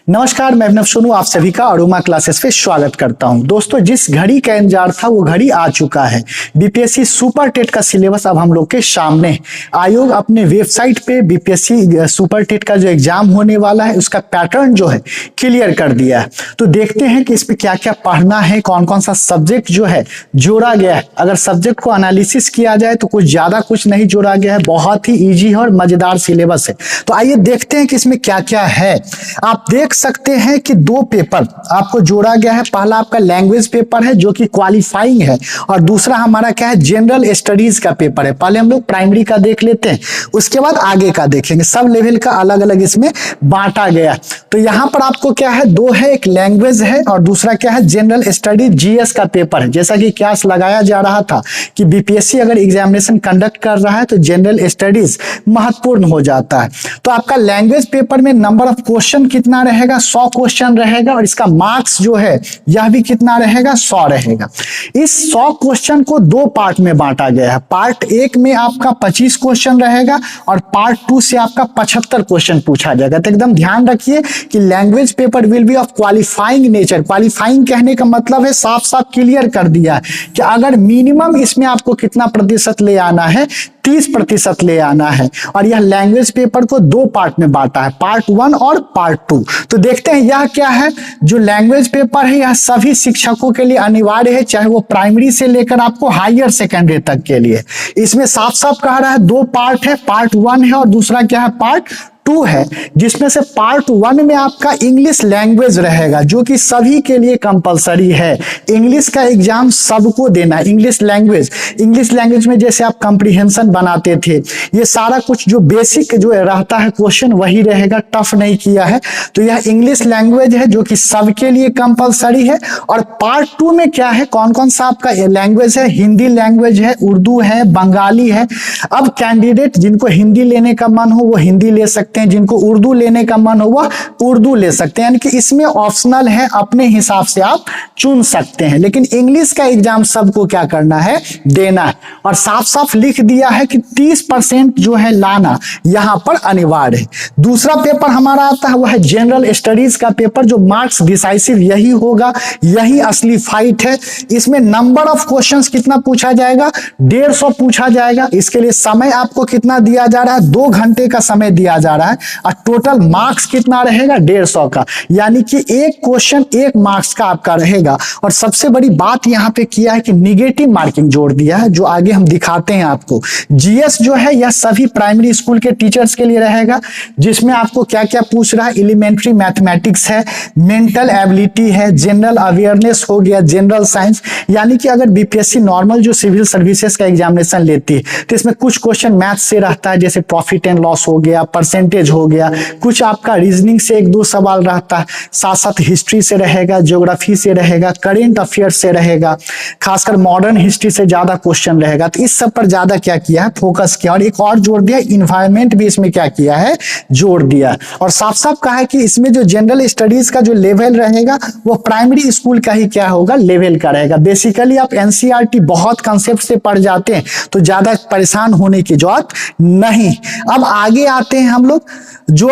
नमस्कार, मैं अभिनव सोनू आप सभी का अरोमा क्लासेस पे स्वागत करता हूं। दोस्तों, जिस घड़ी का इंतजार था वो घड़ी आ चुका है। बीपीएससी सुपर टेट का सिलेबस अब हम लोग के सामने है। आयोग अपने वेबसाइट पे बीपीएससी सुपर टेट का जो एग्जाम होने वाला है उसका पैटर्न जो है क्लियर कर दिया है। तो देखते हैं कि इस पे क्या क्या पढ़ना है, कौन कौन सा सब्जेक्ट जो है जोड़ा गया है। अगर सब्जेक्ट को एनालिसिस किया जाए तो कुछ ज्यादा कुछ नहीं जोड़ा गया है, बहुत ही ईजी है और मजेदार सिलेबस है। तो आइए देखते हैं कि इसमें क्या क्या है। आप देख सकते हैं कि दो पेपर आपको जोड़ा गया है। पहला आपका लैंग्वेज पेपर है जो कि क्वालिफाइंग है, और दूसरा हमारा क्या है, जनरल स्टडीज का पेपर है। पहले हम लोग प्राइमरी का देख लेते हैं, उसके बाद आगे का देखेंगे। सब लेवल का अलग अलग इसमें बांटा गया। तो यहां पर आपको क्या है, दो है, एक लैंग्वेज है और दूसरा क्या है, जनरल स्टडीज जीएस का पेपर है। जैसा कि क्लास लगाया जा रहा था कि बीपीएससी अगर एग्जामिनेशन कंडक्ट कर रहा है तो जनरल स्टडीज महत्वपूर्ण हो जाता है। तो आपका लैंग्वेज पेपर में नंबर ऑफ क्वेश्चन कितना रहेगा, 100 क्वेश्चन रहेगा, और इसका मार्क्स जो है यह भी कितना रहेगा, 100 रहेगा। इस 100 क्वेश्चन को दो पार्ट में बांटा गया है। पार्ट 1 में आपका 25 क्वेश्चन रहेगा और पार्ट 2 से आपका 75 क्वेश्चन पूछा जाएगा। तो एकदम ध्यान रखिए कि language paper will be of qualifying nature. Qualifying कहने का मतलब है, साफ साफ क्लियर कर दिया है कि अगर मिनिमम इसमें आपको कितना प्रतिशत ले आना है, 30% ले आना है। और यह लैंग्वेज पेपर को दो पार्ट में बांटा है, पार्ट 1 और पार्ट 2। तो देखते हैं यह क्या है। जो लैंग्वेज पेपर है यह सभी शिक्षकों के लिए अनिवार्य है, चाहे वो प्राइमरी से लेकर आपको हायर सेकेंडरी तक के लिए। इसमें साफ साफ कह रहा है दो पार्ट है, पार्ट 1 है और दूसरा क्या है, पार्ट 2 है। जिसमें से पार्ट 1 में आपका इंग्लिश लैंग्वेज रहेगा जो कि सभी के लिए कंपलसरी है। इंग्लिश का एग्जाम सबको देना है। इंग्लिश लैंग्वेज में जैसे आप कंप्रीहेंशन बनाते थे, ये सारा कुछ जो बेसिक जो रहता है क्वेश्चन वही रहेगा, टफ नहीं किया है। तो यह इंग्लिश लैंग्वेज है जो कि सबके लिए कंपलसरी है। और पार्ट 2 में क्या है, कौन कौन सा आपका लैंग्वेज है, हिंदी लैंग्वेज है, उर्दू है, बंगाली है। अब कैंडिडेट जिनको हिंदी लेने का मन हो वो हिंदी ले सकते हैं, जिनको उर्दू लेने का मन हो वह उर्दू ले सकते हैं। यानी कि इसमें ऑप्शनल है, अपने हिसाब से आप चुन सकते हैं। लेकिन इंग्लिश का एग्जाम सबको क्या करना है, देना है। और साफ साफ लिख दिया है कि 30% जो है लाना यहां पर अनिवार्य है। दूसरा पेपर हमारा आता है वह है जनरल स्टडीज का पेपर, जो मार्क्स डिसाइसिव यही होगा, यही असली फाइट है। इसमें नंबर ऑफ क्वेश्चंस कितना पूछा जाएगा, 150 पूछा जाएगा। इसके लिए समय आपको कितना दिया जा रहा है, 2 घंटे का समय दिया जा रहा है। और टोटल मार्क्स कितना रहेगा, 150 का। यानी कि एक क्वेश्चन 1 मार्क्स का आपका रहेगा। और सबसे बड़ी बात यहां पे किया है कि निगेटिव मार्किंग जोड़ दिया है, जो आगे हम दिखाते हैं आपको। जीएस जो है यह सभी प्राइमरी स्कूल के टीचर्स के लिए रहेगा, जिसमें आपको क्या क्या पूछ रहा है, एलिमेंट्री मैथमेटिक्स है, मेंटल एबिलिटी है, जनरल अवेयरनेस हो गया, जनरल साइंस। यानी कि अगर बीपीएससी नॉर्मल जो सिविल सर्विसेज का एग्जामिनेशन लेती है तो इसमें कुछ क्वेश्चन मैथ से रहता है, जैसे प्रॉफिट एंड लॉस हो गया, परसेंटेज हो गया, कुछ आपका रीजनिंग से 1-2 सवाल रहता है, साथ साथ हिस्ट्री से रहेगा, ज्योग्राफी से रहेगा, करेंट अफेयर्स से रहेगा, खासकर मॉडर्न हिस्ट्री से ज्यादा क्वेश्चन रहेगा। तो इस सब पर ज्यादा क्या किया है, फोकस किया। और एक और जोड़ दिया, इन्वायरमेंट भी इसमें क्या किया है, जोड़ दिया। और साफ साफ कहा है कि इसमें जो जनरल स्टडीज का जो लेवल रहेगा वो प्राइमरी स्कूल का ही क्या होगा, लेवल का रहेगा। बेसिकली आप एनसीईआरटी बहुत कंसेप्ट से पढ़ जाते हैं तो ज्यादा परेशान होने की जरूरत नहीं। अब आगे आते हैं हम लोग, जो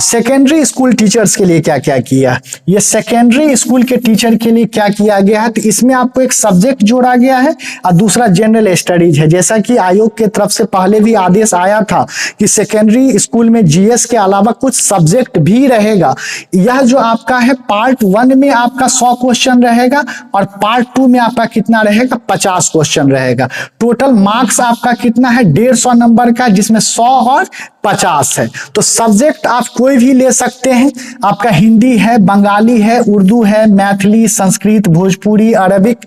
सेकेंडरी स्कूल टीचर्स के लिए क्या क्या किया। ये सेकेंडरी स्कूल के टीचर के लिए क्या किया गया है, तो इसमें आपको एक सब्जेक्ट जोड़ा गया है और दूसरा जनरल स्टडीज है। जैसा कि आयोग की तरफ से पहले भी आदेश आया था कि सेकेंडरी स्कूल में जीएस के अलावा कुछ सब्जेक्ट भी रहेगा। यह जो आपका है पार्ट 1 में आपका 100 क्वेश्चन रहेगा और पार्ट 2 में आपका कितना रहेगा, 50 क्वेश्चन रहेगा। टोटल मार्क्स आपका कितना है, 150 नंबर का, जिसमें 100 और 50 है। तो सब्जेक्ट आप कोई भी ले सकते हैं। आपका हिंदी है, बंगाली है, उर्दू है, मैथिली, संस्कृत, भोजपुरी, अरबिक,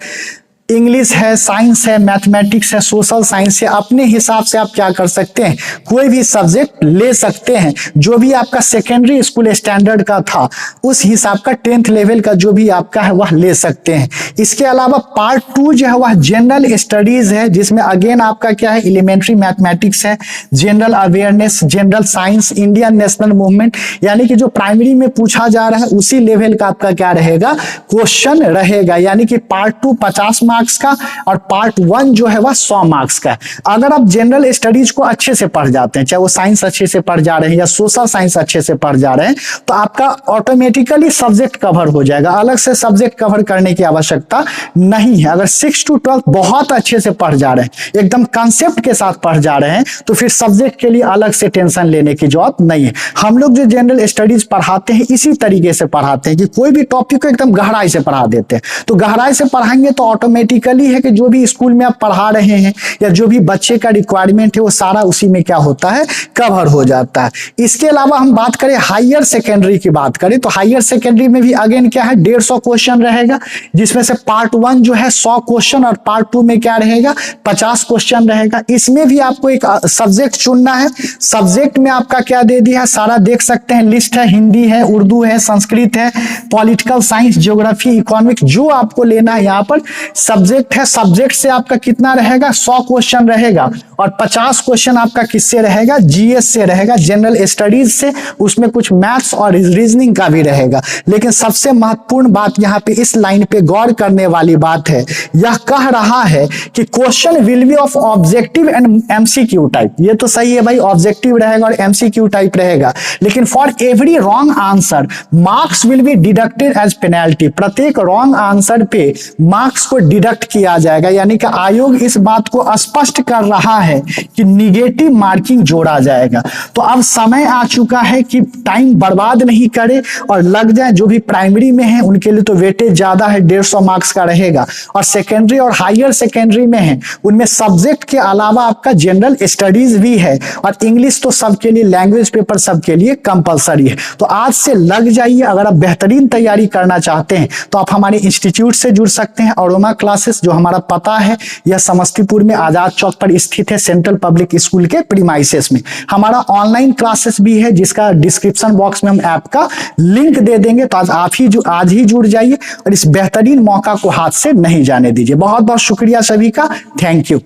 इंग्लिश है, साइंस है, मैथमेटिक्स है, सोशल साइंस है। अपने हिसाब से आप क्या कर सकते हैं, कोई भी सब्जेक्ट ले सकते हैं। जो भी आपका सेकेंडरी स्कूल स्टैंडर्ड का था उस हिसाब का 10th लेवल का जो भी आपका है वह ले सकते हैं। इसके अलावा पार्ट 2 जो है वह जनरल स्टडीज है, जिसमें अगेन आपका क्या है, एलिमेंट्री मैथमेटिक्स है, general awareness, general science, Indian national movement. यानी कि जो प्राइमरी में पूछा जा रहा है उसी लेवल का आपका क्या रहेगा, क्वेश्चन रहेगा। यानी कि पार्ट 2 50 मार्क्स मार्क्स का और पार्ट 1 जो है वह 100 मार्क्स का है। अगर आप जनरल स्टडीज को अच्छे से पढ़ जाते हैं, चाहे वो साइंस अच्छे से पढ़ जा रहे हैं या सोशल साइंस अच्छे से पढ़ जा रहे हैं, तो आपका ऑटोमेटिकली सब्जेक्ट कवर हो जाएगा, अलग से सब्जेक्ट कवर करने की आवश्यकता नहीं है। अगर 6 to 12 बहुत अच्छे से पढ़ जा रहे हैं, एकदम कॉन्सेप्ट के साथ पढ़ जा रहे हैं, तो फिर सब्जेक्ट के लिए अलग से टेंशन लेने की जरूरत नहीं है। हम लोग जो जनरल स्टडीज पढ़ाते हैं इसी तरीके से पढ़ाते हैं कि कोई भी टॉपिक को एकदम गहराई से पढ़ा देते हैं। तो गहराई से पढ़ाएंगे तो ऑटोमेटिकली है कि जो भी स्कूल में आप पढ़ा रहे हैं या जो भी बच्चे का रिक्वायरमेंट है वो सारा उसी में क्या होता है, कवर हो जाता है। इसके अलावा हम बात करें हायर सेकेंडरी की बात करें तो हायर सेकेंडरी में भी अगेन क्या है, 150 क्वेश्चन रहेगा, जिसमें से पार्ट 1 जो है 100 क्वेश्चन और पार्ट 2 में क्या रहेगा, 50 क्वेश्चन रहेगा। इसमें भी आपको एक सब्जेक्ट चुनना है। सब्जेक्ट में आपका क्या दे दिया है, सारा देख सकते हैं, लिस्ट है, हिंदी है, उर्दू है, संस्कृत है, पॉलिटिकल साइंस, ज्योग्राफी, इकोनॉमिक, जो आपको लेना है यहाँ पर सब्जेक्ट है। सब्जेक्ट से आपका कितना रहेगा, 100 क्वेश्चन रहेगा और 50 क्वेश्चन आपका किससे रहेगा, जीएस से रहेगा, जनरल स्टडीज से, उसमें कुछ मैथ्स और रीजनिंग का भी रहेगा। लेकिन सबसे महत्वपूर्ण बात यहाँ पे इस लाइन पे गौर करने वाली बात है, यह कह रहा है कि question will be of objective and MCQ type. ये तो सही है भाई, ऑब्जेक्टिव रहेगा और एमसीक्यू टाइप रहेगा, लेकिन for every wrong answer marks will be deducted as penalty. प्रत्येक रॉन्ग आंसर पे मार्क्स को डिडक्ट किया जाएगा, यानी कि आयोग इस बात को स्पष्ट कर रहा है कि निगेटिव मार्किंग जोड़ा जाएगा। तो अब समय आ चुका है कि टाइम बर्बाद नहीं करे और लग जाए। जो भी प्राइमरी में है उनके लिए तो वेटेज ज्यादा है, 150 मार्क्स का रहेगा, और सेकेंडरी और हायर सेकेंडरी में है उनमें सब्जेक्ट के अलावा आपका जनरल स्टडीज भी है, और इंग्लिश तो सबके लिए, लैंग्वेज पेपर सबके लिए कंपलसरी है। तो आज से लग जाइए। अगर आप बेहतरीन तैयारी करना चाहते हैं तो आप हमारे इंस्टीट्यूट से जुड़ सकते हैं, अरोमा क्लासेस, जो हमारा पता है यह समस्तीपुर में आजाद चौक पर स्थित है, सेंट्रल पब्लिक स्कूल के प्रीमाइसेस में। हमारा ऑनलाइन क्लासेस भी है जिसका डिस्क्रिप्शन बॉक्स में हम ऐप का लिंक दे देंगे। तो आज ही जुड़ जाइए और इस बेहतरीन मौका को हाथ से नहीं जाने दीजिए। बहुत बहुत शुक्रिया सभी का, थैंक यू।